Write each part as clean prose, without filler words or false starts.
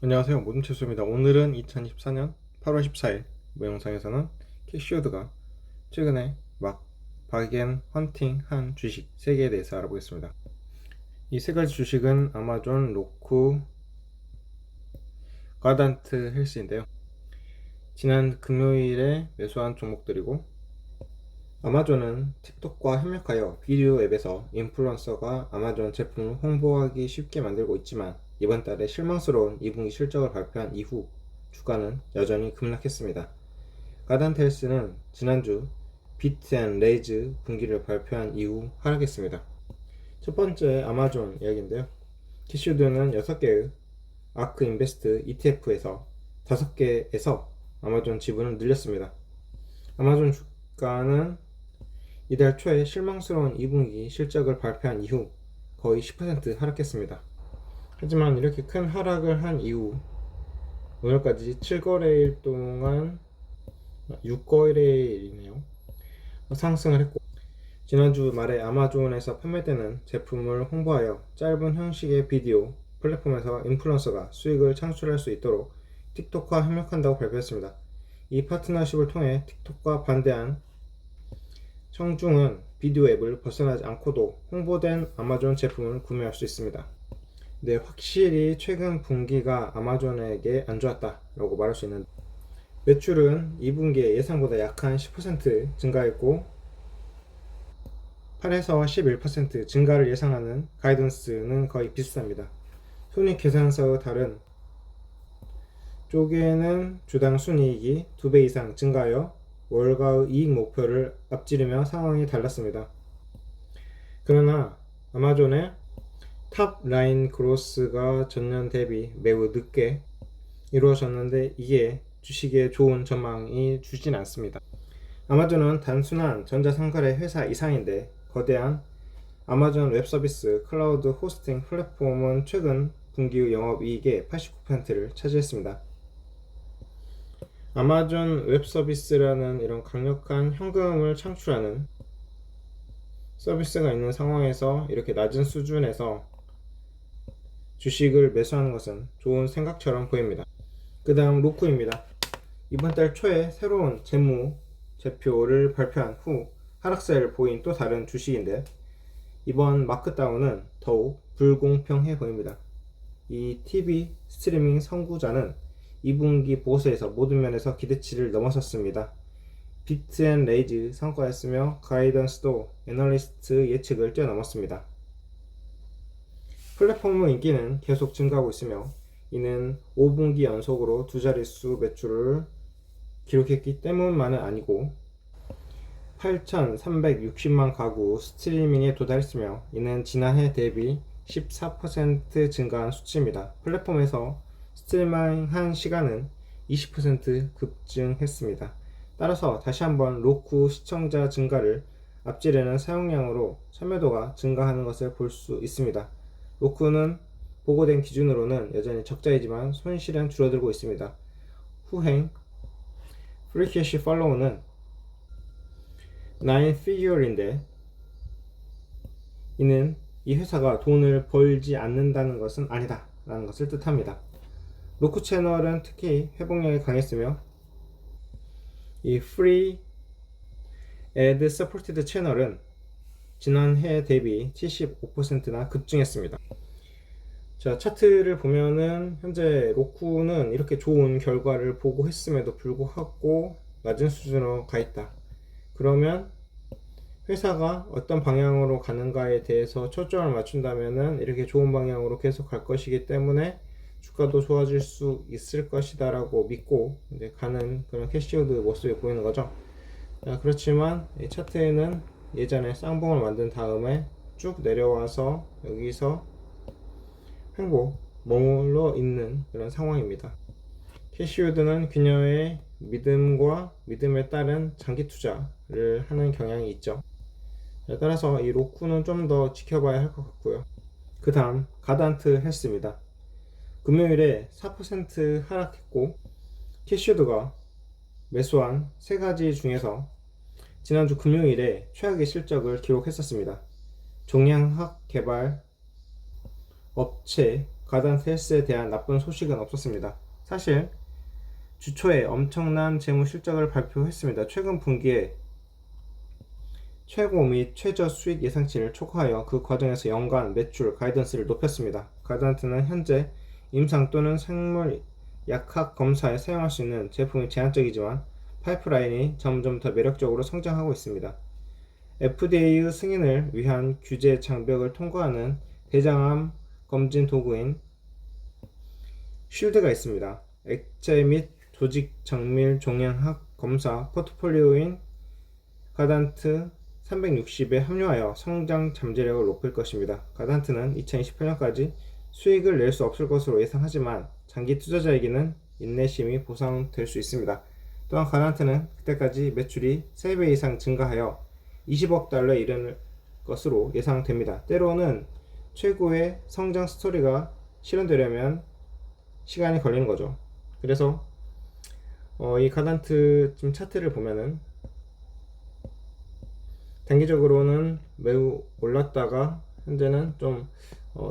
안녕하세요, 모든채소입니다. 오늘은 2024년 8월 14일 이 영상에서는 캐시워드가 최근에 막 바겐 헌팅한 주식 3개에 대해서 알아보겠습니다. 이 3가지 주식은 아마존, 로쿠, 가단트 헬스인데요. 지난 금요일에 매수한 종목들이고, 아마존은 틱톡과 협력하여 비디오 앱에서 인플루언서가 아마존 제품을 홍보하기 쉽게 만들고 있지만, 이번 달에 실망스러운 2분기 실적을 발표한 이후 주가는 여전히 급락했습니다. 가단텔스는 지난주 비트앤레이즈 분기를 발표한 이후 하락했습니다. 첫 번째 아마존 이야기인데요. 캐시우드는 6개의 아크 인베스트 ETF에서 5개에서 아마존 지분을 늘렸습니다. 아마존 주가는 이달 초에 실망스러운 2분기 실적을 발표한 이후 거의 10% 하락했습니다. 하지만 이렇게 큰 하락을 한 이후 오늘까지 7거래일 동안 6거래일이네요. 상승을 했고, 지난주 말에 아마존에서 판매되는 제품을 홍보하여 짧은 형식의 비디오 플랫폼에서 인플루언서가 수익을 창출할 수 있도록 틱톡과 협력한다고 발표했습니다. 이 파트너십을 통해 틱톡과 반대한 청중은 비디오 앱을 벗어나지 않고도 홍보된 아마존 제품을 구매할 수 있습니다. 네, 확실히 최근 분기가 아마존에게 안 좋았다라고 말할 수 있는데, 매출은 2분기에 예상보다 약 한 10% 증가했고 8에서 11% 증가를 예상하는 가이던스는 거의 비슷합니다. 손익계산서의 다른 쪽에는 주당 순이익이 2배 이상 증가하여 월가의 이익 목표를 앞지르며 상황이 달랐습니다. 그러나 아마존의 탑라인 그로스가 전년 대비 매우 늦게 이루어졌는데 이게 주식에 좋은 전망이 주진 않습니다. 아마존은 단순한 전자상거래 회사 이상인데 거대한 아마존 웹서비스 클라우드 호스팅 플랫폼은 최근 분기 영업이익의 89%를 차지했습니다. 아마존 웹서비스라는 이런 강력한 현금을 창출하는 서비스가 있는 상황에서 이렇게 낮은 수준에서 주식을 매수하는 것은 좋은 생각처럼 보입니다. 그 다음 로쿠입니다. 이번 달 초에 새로운 재무제표를 발표한 후 하락세를 보인 또 다른 주식인데, 이번 마크다운은 더욱 불공평해 보입니다. 이 TV 스트리밍 선구자는 2분기 보고서에서 모든 면에서 기대치를 넘어섰습니다. 비트앤레이즈 성과였으며 가이던스도 애널리스트 예측을 뛰어넘었습니다. 플랫폼의 인기는 계속 증가하고 있으며 이는 5분기 연속으로 두 자릿수 매출을 기록했기 때문만은 아니고 8,360만 가구 스트리밍에 도달했으며 이는 지난해 대비 14% 증가한 수치입니다. 플랫폼에서 스트리밍한 시간은 20% 급증했습니다. 따라서 다시 한번 로쿠 시청자 증가를 앞지르는 사용량으로 참여도가 증가하는 것을 볼 수 있습니다. 로쿠는 보고된 기준으로는 여전히 적자이지만 손실은 줄어들고 있습니다. 후행 프리캐시 팔로우는 9피규어인데 이는 이 회사가 돈을 벌지 않는다는 것은 아니다 라는 것을 뜻합니다. 로쿠 채널은 특히 회복력이 강했으며 이 프리 애드 서포티드 채널은 지난해 대비 75%나 급증했습니다. 자, 차트를 보면은 현재 로쿠는 이렇게 좋은 결과를 보고했음에도 불구하고 낮은 수준으로 가 있다. 그러면 회사가 어떤 방향으로 가는가에 대해서 초점을 맞춘다면은 이렇게 좋은 방향으로 계속 갈 것이기 때문에 주가도 좋아질 수 있을 것이다 라고 믿고 이제 가는 그런 캐시우드 모습이 보이는 거죠. 그렇지만 이 차트에는 예전에 쌍봉을 만든 다음에 쭉 내려와서 여기서 횡보 머물러 있는 그런 상황입니다. 캐시우드는 그녀의 믿음과 믿음에 따른 장기 투자를 하는 경향이 있죠. 따라서 이 로쿠는 좀 더 지켜봐야 할 것 같고요. 그 다음 가단트 헬스입니다. 금요일에 4% 하락했고 캐시우드가 매수한 3가지 중에서 지난주 금요일에 최악의 실적을 기록했었습니다. 종양학 개발 업체 가단트 헬스에 대한 나쁜 소식은 없었습니다. 사실 주초에 엄청난 재무 실적을 발표했습니다. 최근 분기에 최고 및 최저 수익 예상치를 초과하여 그 과정에서 연간 매출 가이던스를 높였습니다. 가단트는 현재 임상 또는 생물 약학 검사에 사용할 수 있는 제품이 제한적이지만 파이프라인이 점점 더 매력적으로 성장하고 있습니다. FDA의 승인을 위한 규제 장벽을 통과하는 대장암 검진 도구인 쉴드가 있습니다. 액체 및 조직 정밀 종양학 검사 포트폴리오인 가단트 360에 합류하여 성장 잠재력을 높일 것입니다. 가단트는 2028년까지 수익을 낼 수 없을 것으로 예상하지만 장기 투자자에게는 인내심이 보상될 수 있습니다. 또한 가단트는 그때까지 매출이 3배 이상 증가하여 20억 달러에 이르는 것으로 예상됩니다. 때로는 최고의 성장 스토리가 실현되려면 시간이 걸리는 거죠. 그래서 이 가단트 지금 차트를 보면은 단기적으로는 매우 올랐다가 현재는 좀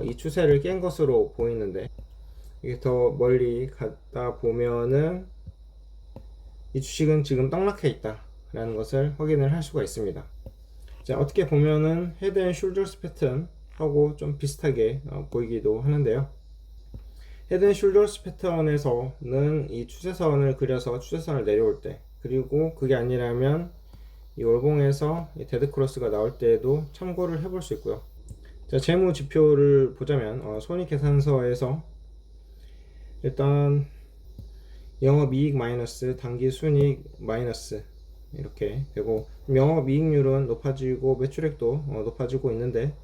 이 추세를 깬 것으로 보이는데, 이게 더 멀리 갔다 보면은 이 주식은 지금 떡락해 있다 라는 것을 확인을 할 수가 있습니다. 자, 어떻게 보면은 헤드 앤 숄더스 패턴 하고 좀 비슷하게 보이기도 하는데요. 헤드 앤 숄더스 패턴에서는 이 추세선을 그려서 추세선을 내려올 때, 그리고 그게 아니라면 이 월봉에서 이 데드 크로스가 나올 때에도 참고를 해볼 수 있고요. 자, 재무 지표를 보자면 손익계산서에서 일단 영업이익 마이너스 당기순이익 마이너스 이렇게 되고, 영업이익률은 높아지고 매출액도 높아지고 있는데,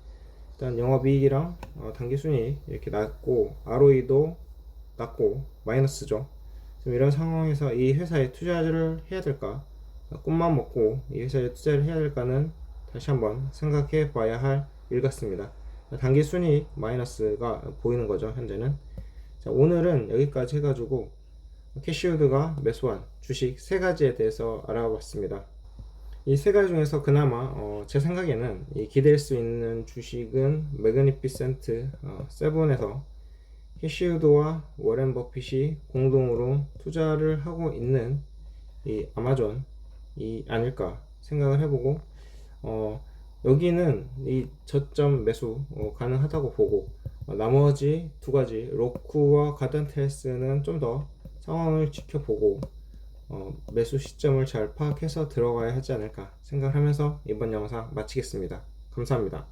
일단 영업이익이랑 당기순이익 이렇게 낮고 ROE도 낮고 마이너스죠. 지금 이런 상황에서 이 회사에 투자를 해야 될까, 꿈만 먹고 이 회사에 투자를 해야 될까는 다시 한번 생각해 봐야 할 일 같습니다. 당기순이익 마이너스가 보이는 거죠, 현재는. 자, 오늘은 여기까지 해가지고 캐시우드가 매수한 주식 3가지에 대해서 알아봤습니다. 이 3가지 중에서 그나마 제 생각에는 기댈 수 있는 주식은 매그니피센트 7에서 캐시우드와 워렌 버핏이 공동으로 투자를 하고 있는 이 아마존이 아닐까 생각을 해보고, 여기는 이 저점 매수 가능하다고 보고, 나머지 2가지 로쿠와 가단트 헬스는 좀 더 상황을 지켜보고 매수 시점을 잘 파악해서 들어가야 하지 않을까 생각하면서 이번 영상 마치겠습니다. 감사합니다.